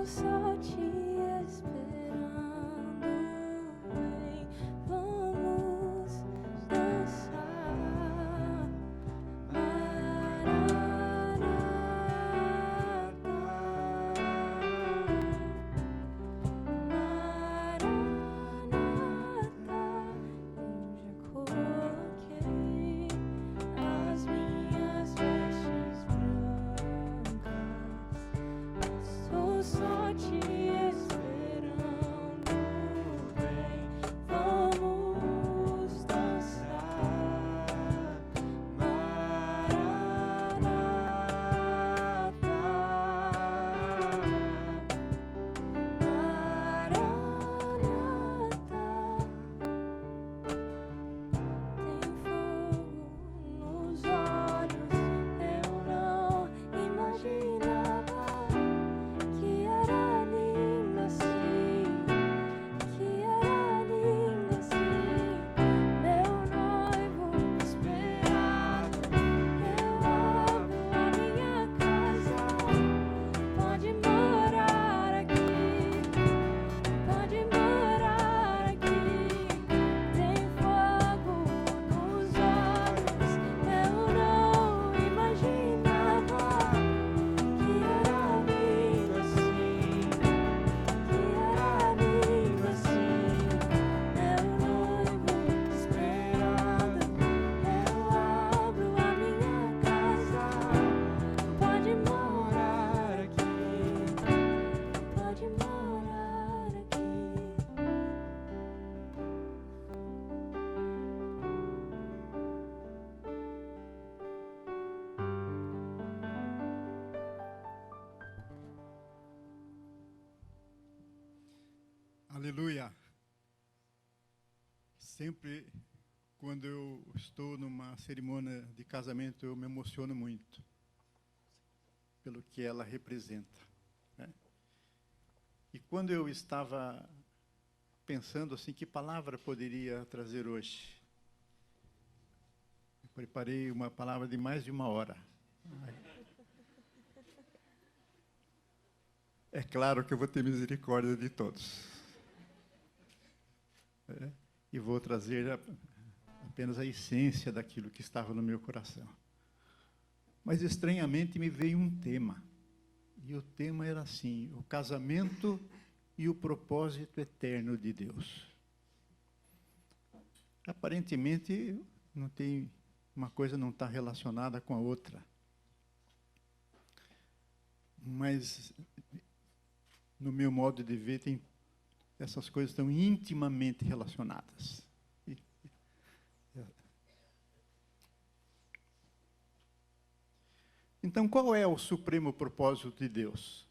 só te esperando, vem, vamos dançar. Aleluia. Sempre, quando eu estou numa cerimônia de casamento, eu me emociono muito pelo que ela representa, né? E quando eu estava pensando assim, que palavra poderia trazer hoje, eu preparei uma palavra de mais de 1 hora. É claro que eu vou ter misericórdia de todos. E vou trazer apenas a essência daquilo que estava no meu coração. Mas, estranhamente, me veio um tema. E o tema era assim: o casamento e o propósito eterno de Deus. Aparentemente, não tem, uma coisa não está relacionada com a outra. Mas, no meu modo de ver, essas coisas estão intimamente relacionadas. Então, qual é o supremo propósito de Deus?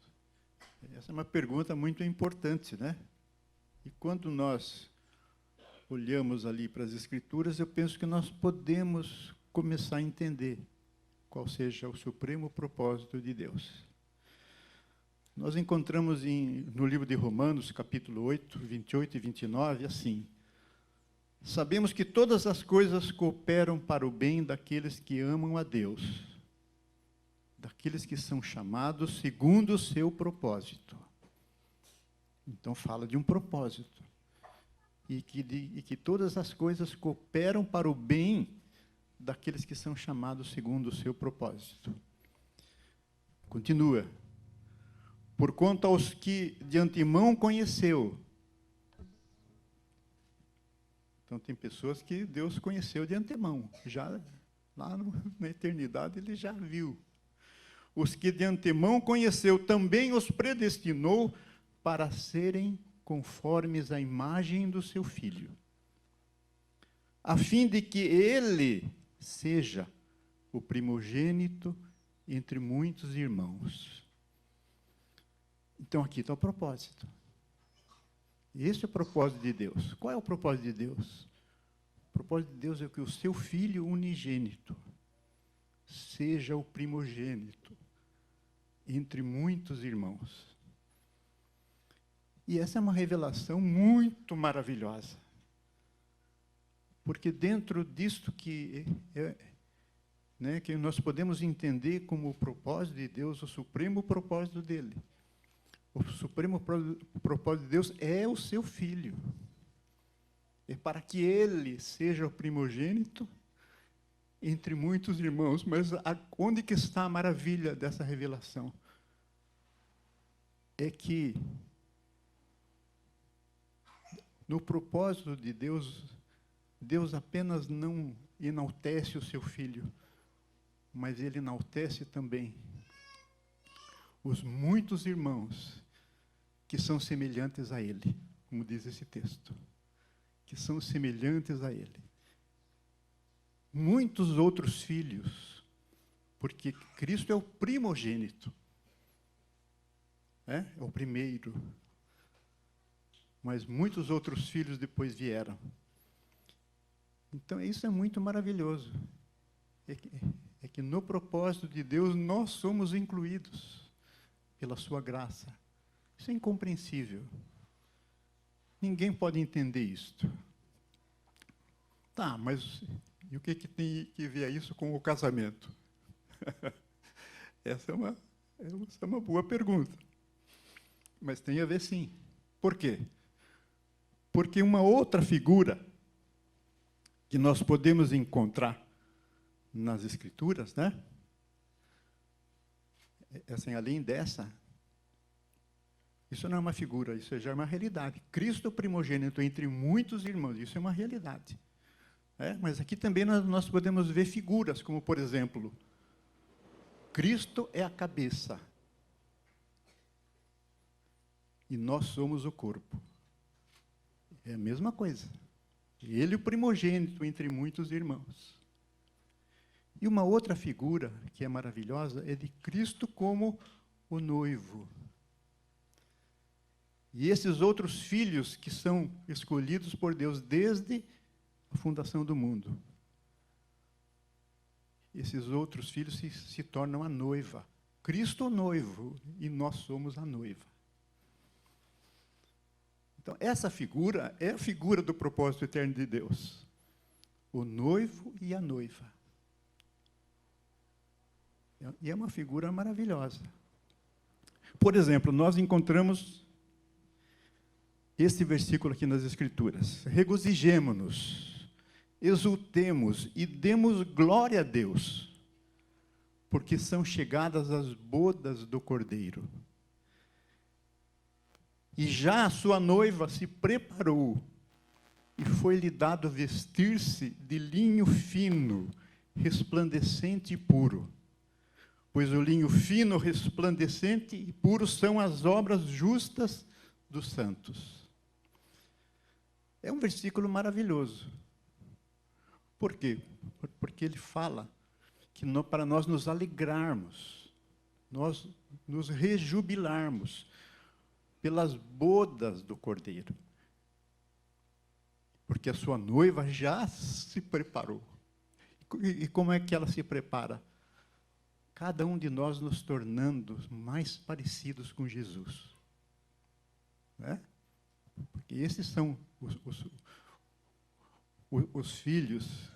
Essa é uma pergunta muito importante, né? E quando nós olhamos ali para as Escrituras, eu penso que nós podemos começar a entender qual seja o supremo propósito de Deus. Nós encontramos no livro de Romanos, capítulo 8, 28 e 29, assim: sabemos que todas as coisas cooperam para o bem daqueles que amam a Deus, daqueles que são chamados segundo o seu propósito. Então fala de um propósito. E que todas as coisas cooperam para o bem daqueles que são chamados segundo o seu propósito. Continua. Porquanto aos que de antemão conheceu. Então, tem pessoas que Deus conheceu de antemão. Já lá na eternidade, Ele já viu. Os que de antemão conheceu, também os predestinou para serem conformes à imagem do seu Filho, a fim de que Ele seja o primogênito entre muitos irmãos. Então, aqui está o propósito. Esse é o propósito de Deus. Qual é o propósito de Deus? O propósito de Deus é que o seu Filho unigênito seja o primogênito entre muitos irmãos. E essa é uma revelação muito maravilhosa. Porque dentro disto que nós podemos entender como o propósito de Deus, o supremo propósito dele, O supremo propósito de Deus é o seu filho. É para que ele seja o primogênito entre muitos irmãos. Mas onde que está a maravilha dessa revelação? É que no propósito de Deus, Deus apenas não enaltece o seu filho, mas ele enaltece também os muitos irmãos que são semelhantes a ele, como diz esse texto, que são semelhantes a ele. Muitos outros filhos, porque Cristo é o primogênito, é o primeiro, mas muitos outros filhos depois vieram. Então, isso é muito maravilhoso. É que no propósito de Deus nós somos incluídos pela sua graça. Isso é incompreensível. Ninguém pode entender isto. Tá, mas e o que tem que ver isso com o casamento? Essa é uma boa pergunta. Mas tem a ver sim. Por quê? Porque uma outra figura que nós podemos encontrar nas Escrituras, né? Assim, além dessa, isso não é uma figura, isso já é uma realidade. Cristo primogênito entre muitos irmãos, isso é uma realidade. Mas aqui também nós podemos ver figuras, como, por exemplo, Cristo é a cabeça e nós somos o corpo. É a mesma coisa. Ele é o primogênito entre muitos irmãos. E uma outra figura que é maravilhosa é de Cristo como o noivo. E esses outros filhos que são escolhidos por Deus desde a fundação do mundo. Esses outros filhos se tornam a noiva. Cristo o noivo e nós somos a noiva. Então, essa figura é a figura do propósito eterno de Deus. O noivo e a noiva. E é uma figura maravilhosa. Por exemplo, nós encontramos esse versículo aqui nas Escrituras. Regozijemo-nos, exultemos e demos glória a Deus, porque são chegadas as bodas do Cordeiro. E já a sua noiva se preparou, e foi-lhe dado vestir-se de linho fino, resplandecente e puro. Pois o linho fino, resplandecente e puro são as obras justas dos santos. É um versículo maravilhoso. Por quê? Porque ele fala que para nós nos alegrarmos, nós nos rejubilarmos pelas bodas do Cordeiro. Porque a sua noiva já se preparou. E como é que ela se prepara? Cada um de nós nos tornando mais parecidos com Jesus. Né? Porque esses são os filhos,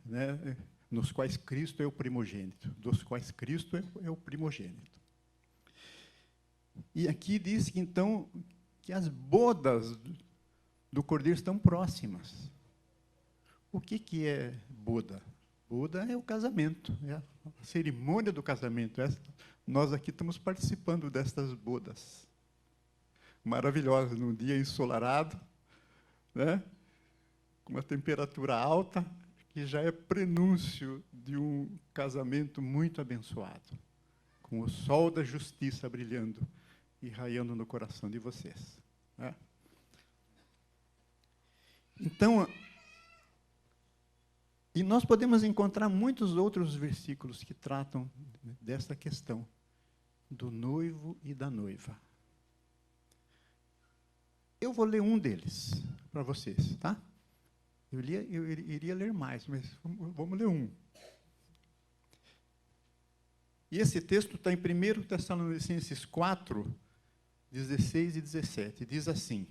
né, nos quais Cristo é o primogênito, dos quais Cristo é o primogênito. E aqui diz que, então, que as bodas do Cordeiro estão próximas. O que é boda? Boda é o casamento, é a cerimônia do casamento. Nós aqui estamos participando destas bodas. Maravilhosas, num dia ensolarado, né? Com uma temperatura alta, que já é prenúncio de um casamento muito abençoado, com o sol da justiça brilhando e raiando no coração de vocês. Né? Então, e nós podemos encontrar muitos outros versículos que tratam dessa questão, do noivo e da noiva. Eu vou ler um deles para vocês, tá? Eu iria ler mais, mas vamos ler um. E esse texto está em 1 Tessalonicenses 4, 16 e 17. Diz assim: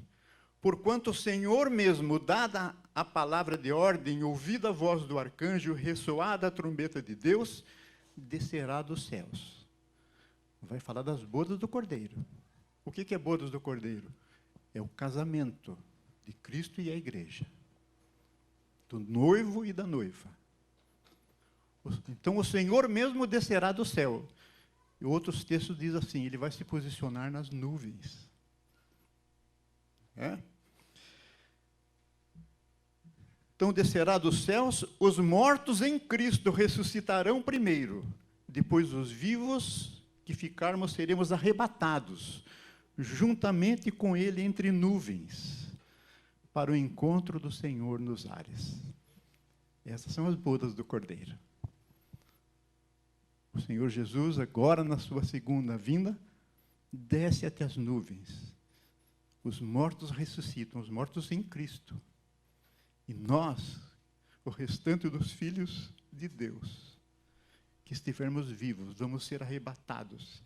porquanto o Senhor mesmo, dada a palavra de ordem, ouvida a voz do arcanjo, ressoada a trombeta de Deus, descerá dos céus. vai falar das bodas do Cordeiro. O que é bodas do Cordeiro? É o casamento de Cristo e a igreja, do noivo e da noiva. Então, o Senhor mesmo descerá do céu. E outros textos dizem assim, ele vai se posicionar nas nuvens. É? Então, descerá dos céus, os mortos em Cristo ressuscitarão primeiro. Depois, os vivos que ficarmos seremos arrebatados, juntamente com ele entre nuvens, para o encontro do Senhor nos ares. Essas são as bodas do Cordeiro. O Senhor Jesus, agora na sua segunda vinda, desce até as nuvens. Os mortos ressuscitam, os mortos em Cristo. E nós, o restante dos filhos de Deus, que estivermos vivos, vamos ser arrebatados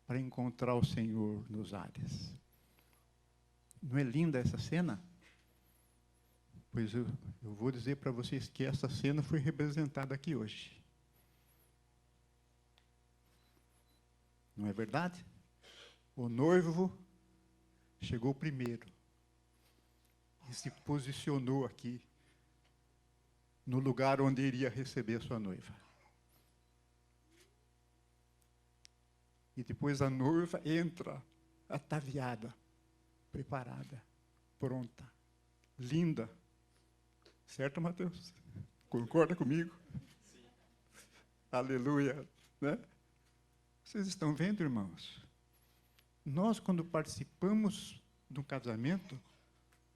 para encontrar o Senhor nos ares. Não é linda essa cena? Pois eu vou dizer para vocês que essa cena foi representada aqui hoje. Não é verdade? O noivo chegou primeiro e se posicionou aqui, no lugar onde iria receber a sua noiva. E depois a noiva entra ataviada, preparada, pronta, linda. Certo, Mateus? Concorda comigo? Sim. Aleluia. Né? Vocês estão vendo, irmãos? Nós, quando participamos de um casamento,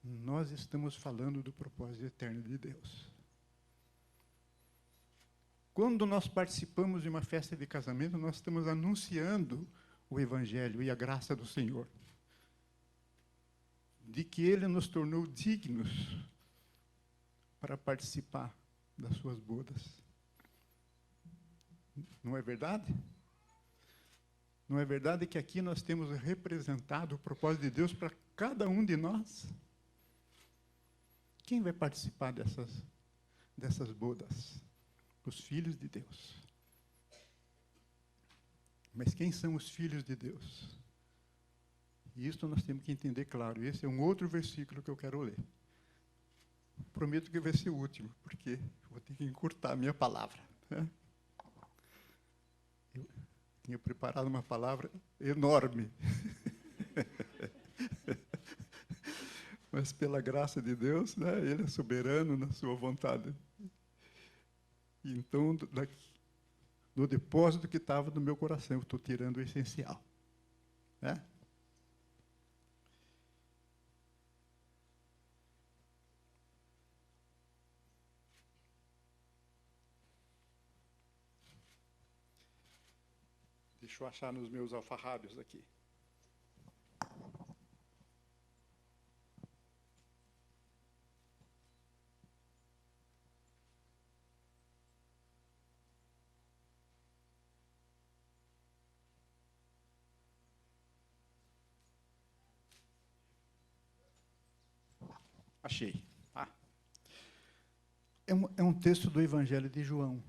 nós estamos falando do propósito eterno de Deus. Quando nós participamos de uma festa de casamento, nós estamos anunciando o Evangelho e a graça do Senhor, de que Ele nos tornou dignos para participar das suas bodas. Não é verdade? Não é verdade que aqui nós temos representado o propósito de Deus para cada um de nós? Quem vai participar dessas bodas? Os filhos de Deus. Mas quem são os filhos de Deus? Isso nós temos que entender claro. Esse é um outro versículo que eu quero ler. Prometo que vai ser o último, porque vou ter que encurtar a minha palavra. Né? Eu tinha preparado uma palavra enorme. Mas pela graça de Deus, né, Ele é soberano na sua vontade. Então, no depósito que estava no meu coração, eu estou tirando o essencial. Né? Deixa eu achar nos meus alfarrábios aqui. Achei. Ah. É um texto do Evangelho de João.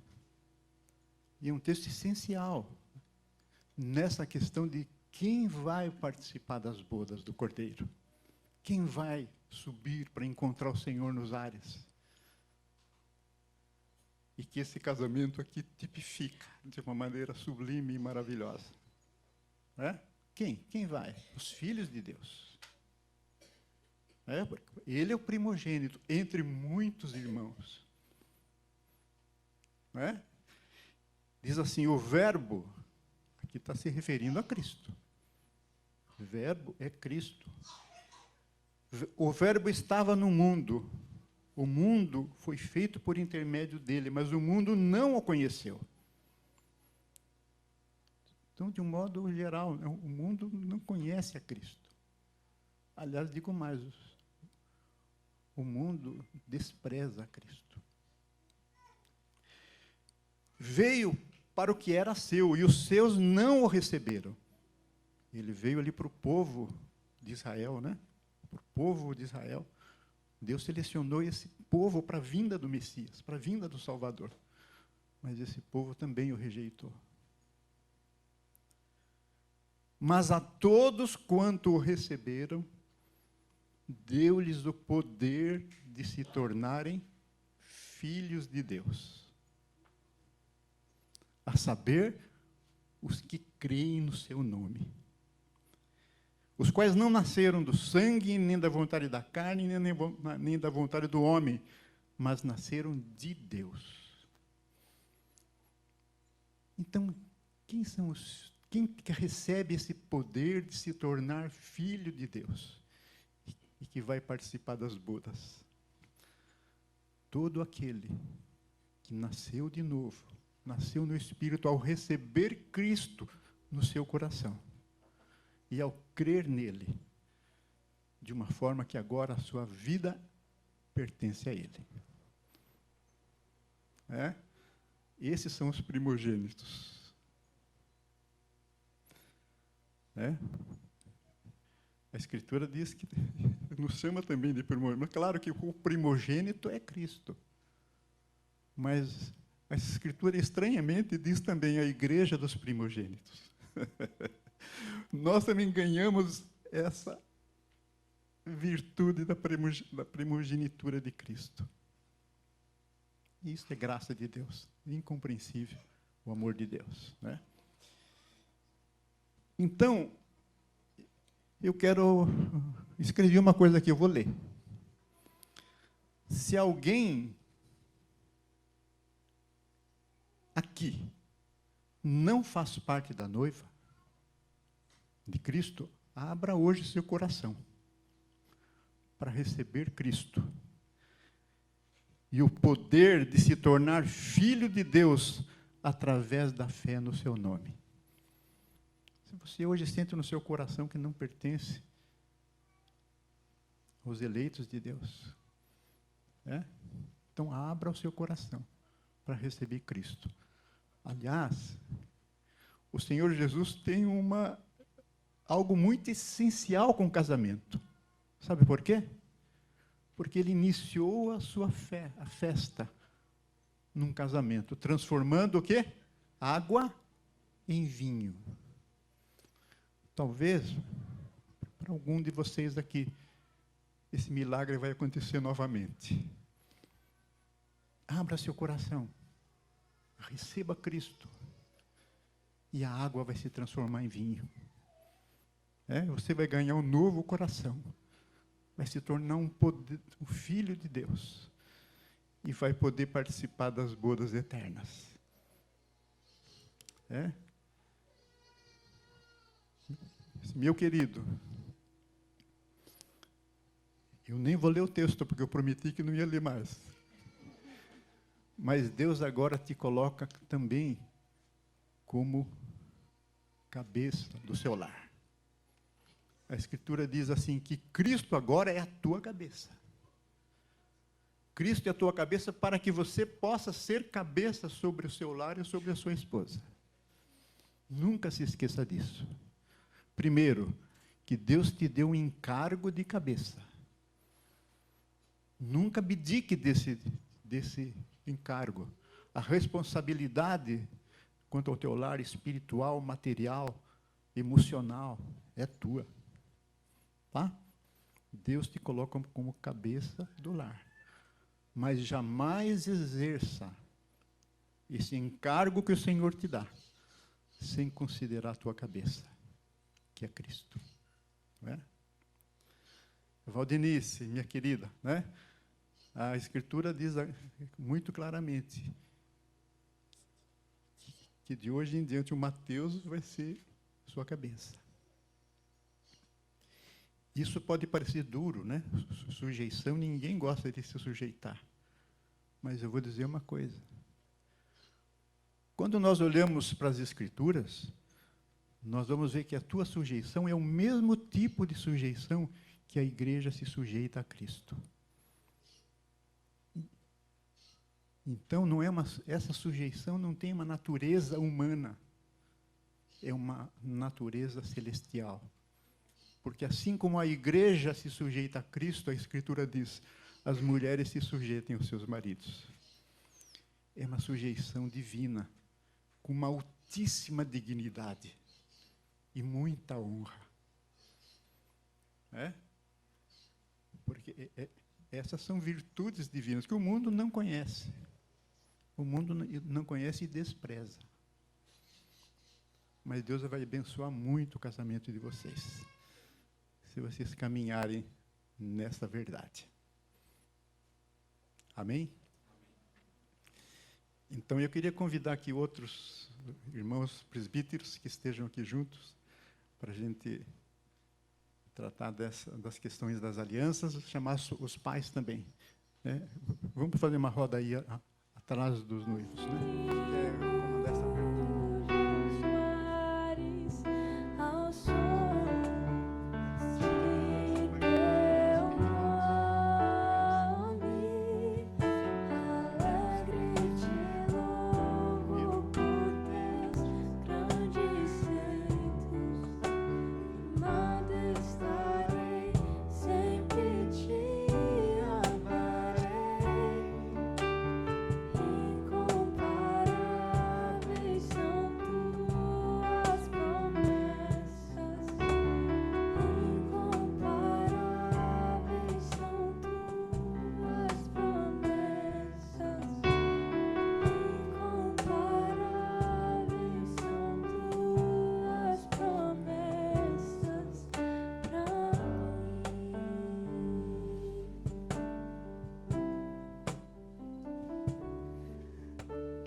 E é um texto essencial nessa questão de quem vai participar das bodas do Cordeiro. Quem vai subir para encontrar o Senhor nos ares. E que esse casamento aqui tipifica de uma maneira sublime e maravilhosa. É? Quem? Quem vai? Os filhos de Deus. É? Ele é o primogênito entre muitos irmãos. É? Diz assim, o verbo, aqui está se referindo a Cristo. O verbo é Cristo. O verbo estava no mundo. O mundo foi feito por intermédio dele, mas o mundo não o conheceu. Então, de um modo geral, o mundo não conhece a Cristo. Aliás, digo mais, o mundo despreza a Cristo. Veio para o que era seu, e os seus não o receberam. Ele veio ali para o povo de Israel, né? Para o povo de Israel. Deus selecionou esse povo para a vinda do Messias, para a vinda do Salvador. Mas esse povo também o rejeitou. Mas a todos quanto o receberam, deu-lhes o poder de se tornarem filhos de Deus. A saber, os que creem no seu nome. Os quais não nasceram do sangue, nem da vontade da carne, nem da vontade do homem, mas nasceram de Deus. Então, quem que recebe esse poder de se tornar filho de Deus e que vai participar das bodas? Todo aquele que nasceu de novo, nasceu no Espírito ao receber Cristo no seu coração e ao crer nele, de uma forma que agora a sua vida pertence a ele. Esses são os primogênitos. A Escritura diz que nos chama também de primogênito. Mas claro que o primogênito é Cristo. Mas a Escritura, estranhamente, diz também a igreja dos primogênitos. Nós também ganhamos essa virtude da primogenitura de Cristo. E isso é graça de Deus. Incompreensível o amor de Deus. Então, eu quero escrever uma coisa aqui, eu vou ler. Se alguém aqui não faz parte da noiva de Cristo, abra hoje seu coração para receber Cristo e o poder de se tornar filho de Deus através da fé no seu nome. Se você hoje sente no seu coração que não pertence aos eleitos de Deus, então abra o seu coração para receber Cristo. Aliás, o Senhor Jesus tem algo muito essencial com o casamento. Sabe por quê? Porque ele iniciou a sua a festa, num casamento, transformando o quê? Água em vinho. Talvez, para algum de vocês aqui, esse milagre vai acontecer novamente. Abra seu coração. Receba Cristo. E a água vai se transformar em vinho. Você vai ganhar um novo coração. Vai se tornar um filho de Deus. E vai poder participar das bodas eternas. Meu querido, eu nem vou ler o texto, porque eu prometi que não ia ler mais. Mas Deus agora te coloca também como cabeça do seu lar. A Escritura diz assim, que Cristo agora é a tua cabeça. Cristo é a tua cabeça para que você possa ser cabeça sobre o seu lar e sobre a sua esposa. Nunca se esqueça disso. Primeiro, que Deus te deu um encargo de cabeça. Nunca abdique desse encargo. A responsabilidade quanto ao teu lar espiritual, material, emocional, é tua. Tá? Deus te coloca como cabeça do lar. Mas jamais exerça esse encargo que o Senhor te dá, sem considerar a tua cabeça, que é Cristo. Valdenice, minha querida, a Escritura diz muito claramente que de hoje em diante o Mateus vai ser sua cabeça. Isso pode parecer duro, Sujeição, ninguém gosta de se sujeitar. Mas eu vou dizer uma coisa. Quando nós olhamos para as Escrituras, nós vamos ver que a tua sujeição é o mesmo tipo de sujeição que a igreja se sujeita a Cristo. Então, essa sujeição não tem uma natureza humana, é uma natureza celestial. Porque assim como a igreja se sujeita a Cristo, a Escritura diz, as mulheres se sujeitem aos seus maridos. É uma sujeição divina, com uma altíssima dignidade. e muita honra. Porque essas são virtudes divinas que o mundo não conhece. O mundo não conhece e despreza. Mas Deus vai abençoar muito o casamento de vocês, se vocês caminharem nessa verdade. Amém? Então, eu queria convidar aqui outros irmãos presbíteros que estejam aqui juntos, para a gente tratar das questões das alianças, chamar os pais também. Né? Vamos fazer uma roda aí atrás dos noivos. Né? Quer comandar essa parte?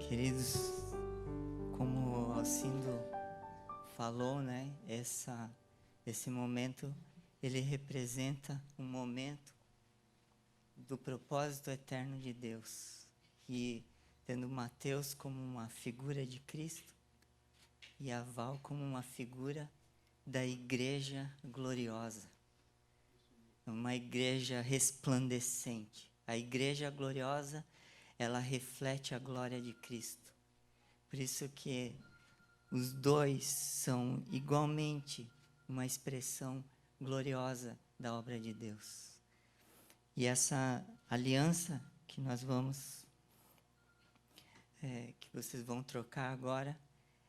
Queridos, como o Alcindo falou, né, esse momento, ele representa um momento do propósito eterno de Deus. E tendo Mateus como uma figura de Cristo e a Val como uma figura da igreja gloriosa. Uma igreja resplandecente. A igreja gloriosa, ela reflete a glória de Cristo. Por isso que os dois são igualmente uma expressão gloriosa da obra de Deus. E essa aliança que nós vamos, que vocês vão trocar agora,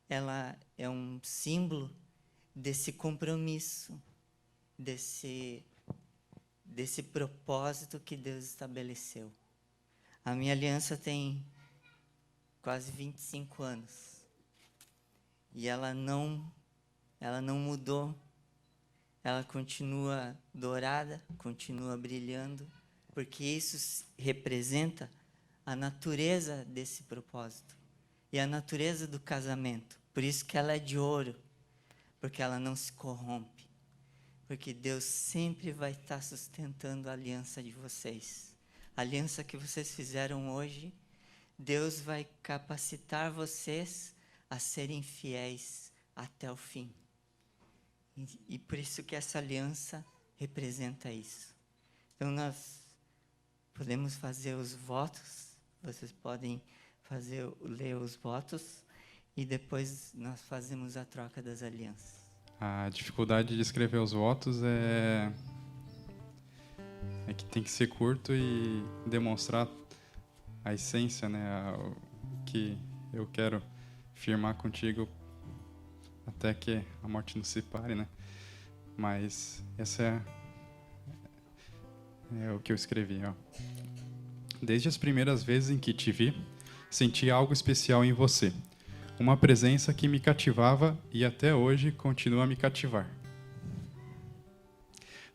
ela é um símbolo desse compromisso, desse propósito que Deus estabeleceu. A minha aliança tem quase 25 anos. E ela não mudou. Ela continua dourada, continua brilhando, porque isso representa a natureza desse propósito e a natureza do casamento. Por isso que ela é de ouro, porque ela não se corrompe, porque Deus sempre vai estar sustentando a aliança de vocês. A aliança que vocês fizeram hoje, Deus vai capacitar vocês a serem fiéis até o fim. E por isso que essa aliança representa isso. Então, nós podemos fazer os votos, vocês podem ler os votos, e depois nós fazemos a troca das alianças. A dificuldade de escrever os votos é que tem que ser curto e demonstrar a essência, né, o que eu quero firmar contigo até que a morte nos separe, né? Mas essa é o que eu escrevi, ó. Desde as primeiras vezes em que te vi, senti algo especial em você. Uma presença que me cativava e até hoje continua a me cativar.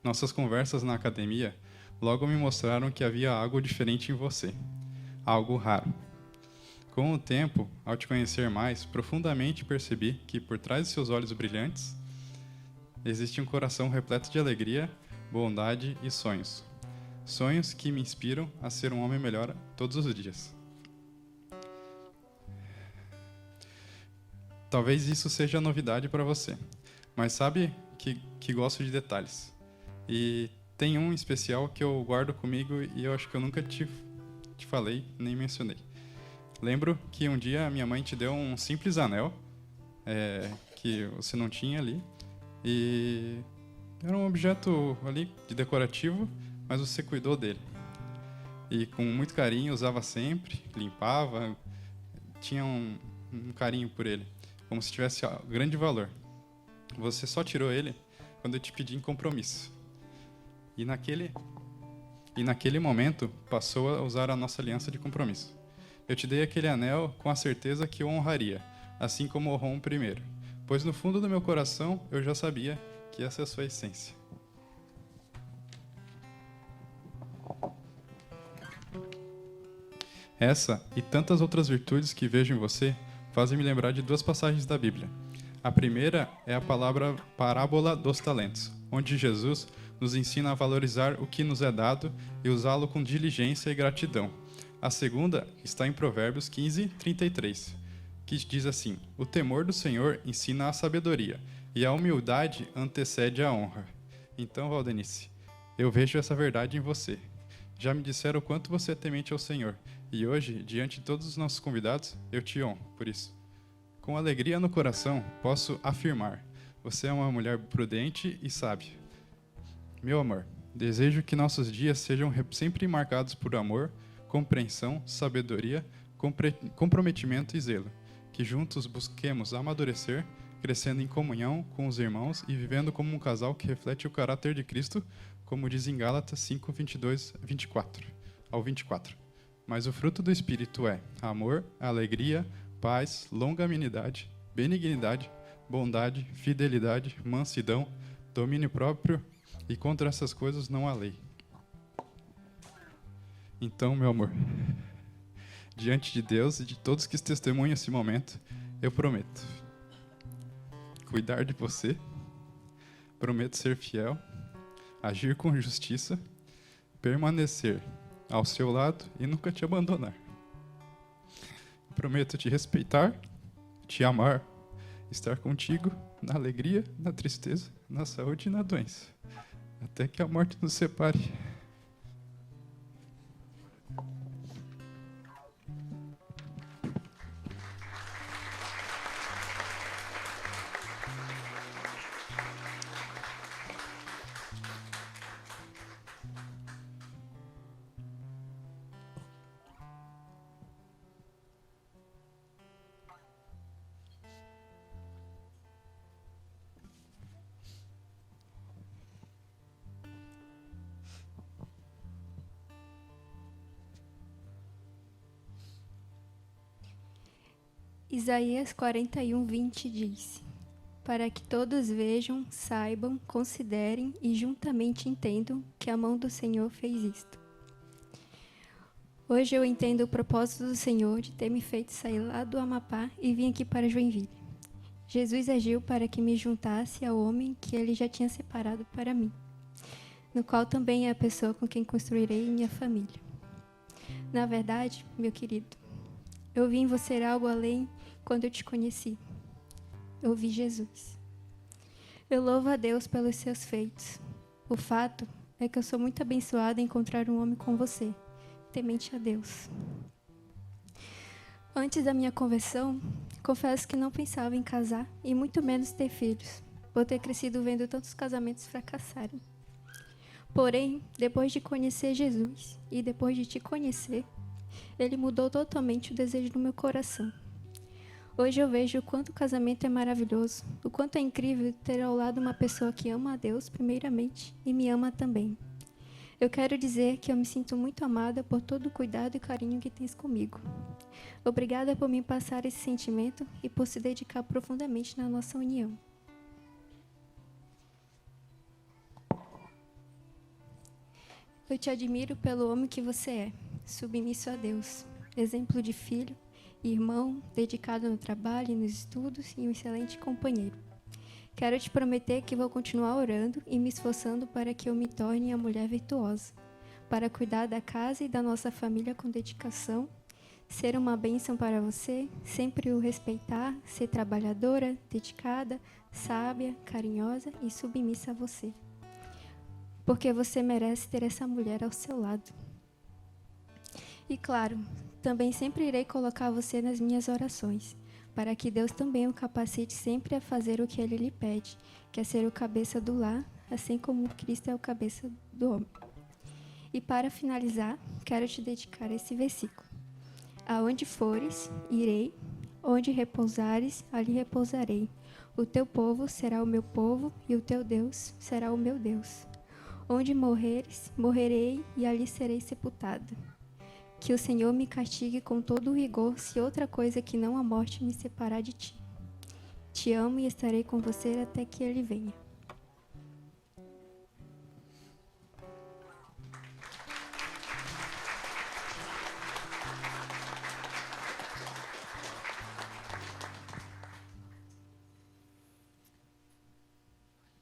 Nossas conversas na academia logo me mostraram que havia algo diferente em você, algo raro. Com o tempo, ao te conhecer mais, profundamente percebi que por trás de seus olhos brilhantes existe um coração repleto de alegria, bondade e sonhos. Sonhos que me inspiram a ser um homem melhor todos os dias. Talvez isso seja novidade para você, mas sabe que gosto de detalhes. E tem um especial que eu guardo comigo e eu acho que eu nunca te falei, nem mencionei. Lembro que um dia minha mãe te deu um simples anel, que você não tinha ali, e era um objeto ali de decorativo, mas você cuidou dele. E com muito carinho, usava sempre, limpava, tinha um carinho por ele, como se tivesse grande valor. Você só tirou ele quando eu te pedi em compromisso. E naquele momento, passou a usar a nossa aliança de compromisso. Eu te dei aquele anel com a certeza que o honraria, assim como honrou o primeiro. Pois no fundo do meu coração, eu já sabia que essa é a sua essência. Essa e tantas outras virtudes que vejo em você fazem me lembrar de duas passagens da Bíblia. A primeira é a parábola dos talentos, onde Jesus nos ensina a valorizar o que nos é dado e usá-lo com diligência e gratidão. A segunda está em Provérbios 15, 33, que diz assim: o temor do Senhor ensina a sabedoria, e a humildade antecede a honra. Então, Valdenice, eu vejo essa verdade em você. Já me disseram o quanto você é temente ao Senhor, e hoje, diante de todos os nossos convidados, eu te honro por isso. Com alegria no coração, posso afirmar: você é uma mulher prudente e sábia. Meu amor, desejo que nossos dias sejam sempre marcados por amor, compreensão, sabedoria, comprometimento e zelo. Que juntos busquemos amadurecer, crescendo em comunhão com os irmãos e vivendo como um casal que reflete o caráter de Cristo, como diz em Gálatas 5, 22 ao 24. Mas o fruto do Espírito é amor, alegria, paz, longanimidade, benignidade, bondade, fidelidade, mansidão, domínio próprio, e contra essas coisas não há lei. Então, meu amor, diante de Deus e de todos que testemunham esse momento, eu prometo cuidar de você, prometo ser fiel, agir com justiça, permanecer ao seu lado e nunca te abandonar. Prometo te respeitar, te amar, estar contigo na alegria, na tristeza, na saúde e na doença, até que a morte nos separe. Isaías 41, 20 diz: para que todos vejam, saibam, considerem e juntamente entendam que a mão do Senhor fez isto. Hoje eu entendo o propósito do Senhor de ter me feito sair lá do Amapá e vir aqui para Joinville. Jesus agiu para que me juntasse ao homem que ele já tinha separado para mim, no qual também é a pessoa com quem construirei minha família. Na verdade, meu querido, eu vi em você algo além quando eu te conheci. Eu vi Jesus. Eu louvo a Deus pelos seus feitos. O fato é que eu sou muito abençoada em encontrar um homem como você, temente a Deus. Antes da minha conversão, confesso que não pensava em casar e muito menos ter filhos, por ter crescido vendo tantos casamentos fracassarem. Porém, depois de conhecer Jesus e depois de te conhecer, ele mudou totalmente o desejo do meu coração. Hoje eu vejo o quanto o casamento é maravilhoso, o quanto é incrível ter ao lado uma pessoa que ama a Deus primeiramente e me ama também. Eu quero dizer que eu me sinto muito amada por todo o cuidado e carinho que tens comigo. Obrigada por me passar esse sentimento e por se dedicar profundamente na nossa união. Eu te admiro pelo homem que você é, submisso a Deus, exemplo de filho, irmão, dedicado no trabalho e nos estudos e um excelente companheiro. Quero te prometer que vou continuar orando e me esforçando para que eu me torne a mulher virtuosa, para cuidar da casa e da nossa família com dedicação, ser uma bênção para você, sempre o respeitar, ser trabalhadora, dedicada, sábia, carinhosa e submissa a você. Porque você merece ter essa mulher ao seu lado. E claro, também sempre irei colocar você nas minhas orações, para que Deus também o capacite sempre a fazer o que Ele lhe pede, que é ser o cabeça do lar, assim como Cristo é o cabeça do homem. E para finalizar, quero te dedicar esse versículo. Aonde fores, irei, Onde repousares, ali repousarei. O teu povo será o meu povo, e o teu Deus será o meu Deus. Onde morreres, morrerei, e ali serei sepultado. Que o Senhor me castigue com todo o rigor, se outra coisa que não a morte me separar de ti. Te amo e estarei com você até que ele venha.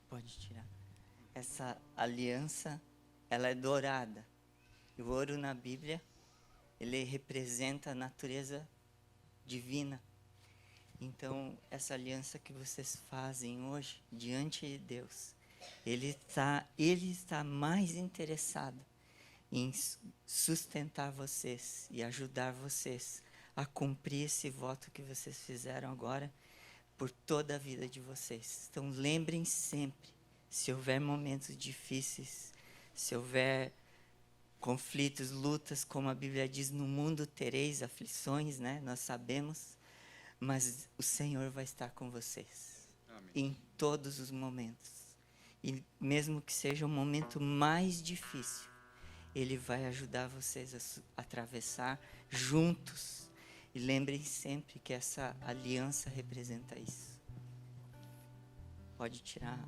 Pode tirar. Essa aliança, ela é dourada. E o ouro na Bíblia, ele representa a natureza divina. Então, essa aliança que vocês fazem hoje diante de Deus, Ele está mais interessado em sustentar vocês e ajudar vocês a cumprir esse voto que vocês fizeram agora por toda a vida de vocês. Então, lembrem sempre, se houver momentos difíceis, se houver conflitos, lutas, como a Bíblia diz, no mundo tereis aflições, né? Nós sabemos, mas o Senhor vai estar com vocês. Amém. Em todos os momentos. E mesmo que seja o momento mais difícil, Ele vai ajudar vocês a atravessar juntos. E lembrem sempre que essa aliança representa isso. Pode tirar.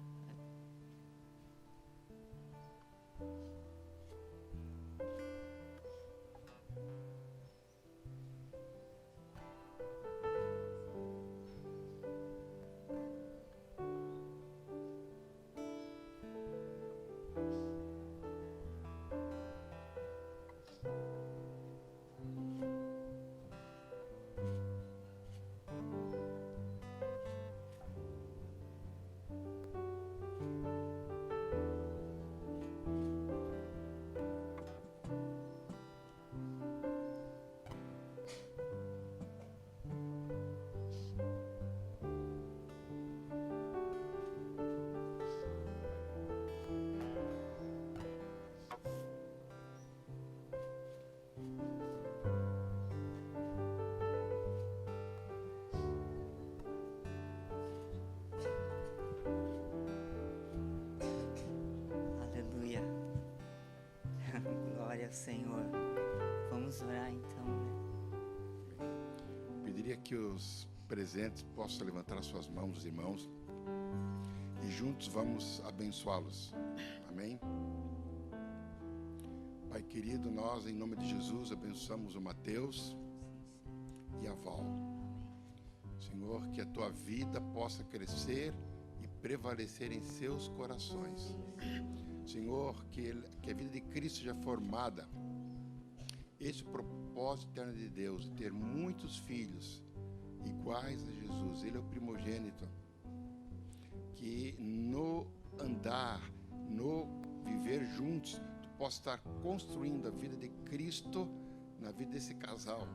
Aleluia. Glória ao Senhor. Vamos orar então, né? Pediria que os presentes possam levantar as suas mãos, irmãos, e juntos vamos abençoá-los. Amém? Pai querido, nós em nome de Jesus abençoamos o Mateus e a Val. Senhor, que a tua vida possa crescer e prevalecer em seus corações. Senhor, que a vida de Cristo seja formada. Esse propósito eterno de Deus, de ter muitos filhos iguais a Jesus, Ele é o primogênito, que no andar, no viver juntos, tu possa estar construindo a vida de Cristo na vida desse casal,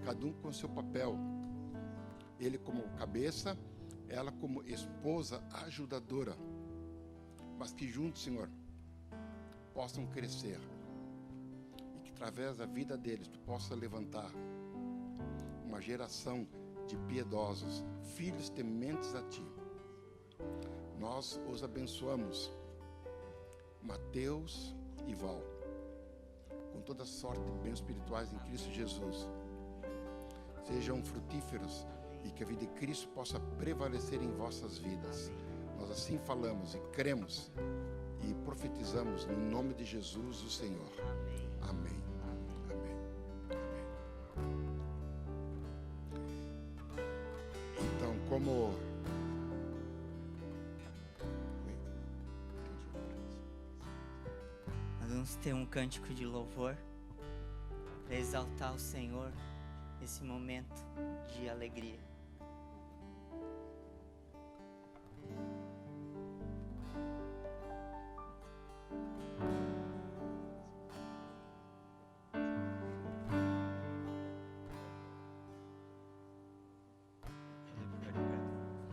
cada um com seu papel, ele como cabeça, ela como esposa ajudadora, mas que juntos, Senhor, possam crescer, e que através da vida deles tu possa levantar uma geração de piedosos, filhos tementes a ti. Nós os abençoamos, Mateus e Val, com toda sorte de bens espirituais em Cristo Jesus. Sejam frutíferos e que a vida de Cristo possa prevalecer em vossas vidas. Nós assim falamos e cremos e profetizamos no nome de Jesus, o Senhor. Amém. Amém. Amém. Então, como Nós vamos ter um cântico de louvor para exaltar o Senhor nesse momento de alegria.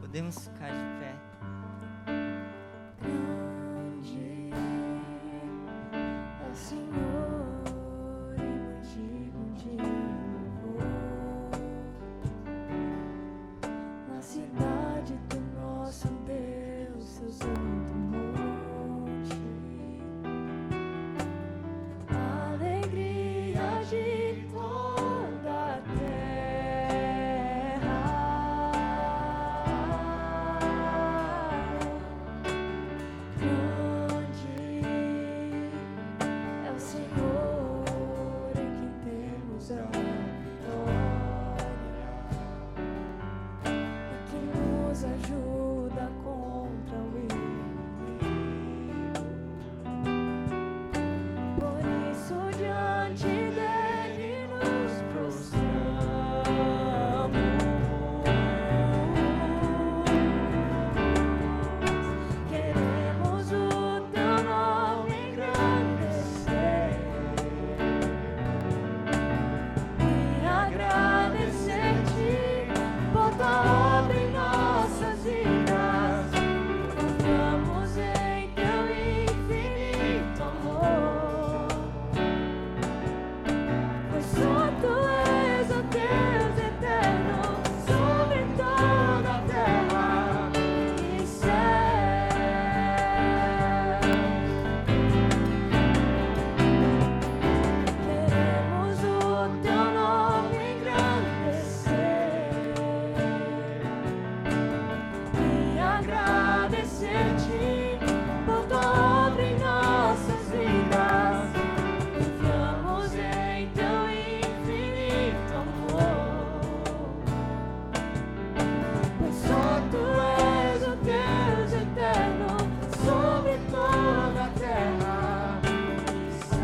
Podemos ficar de pé. Grande é o Senhor e mais digno de louvor. agradecer-te por tua obra em nossas vidas. Confiamos em teu infinito amor, pois só tu és o Deus eterno sobre toda a terra e céu.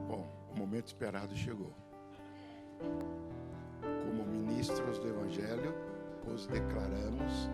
Bom, o momento esperado chegou. Como ministros do Evangelho, os declaramos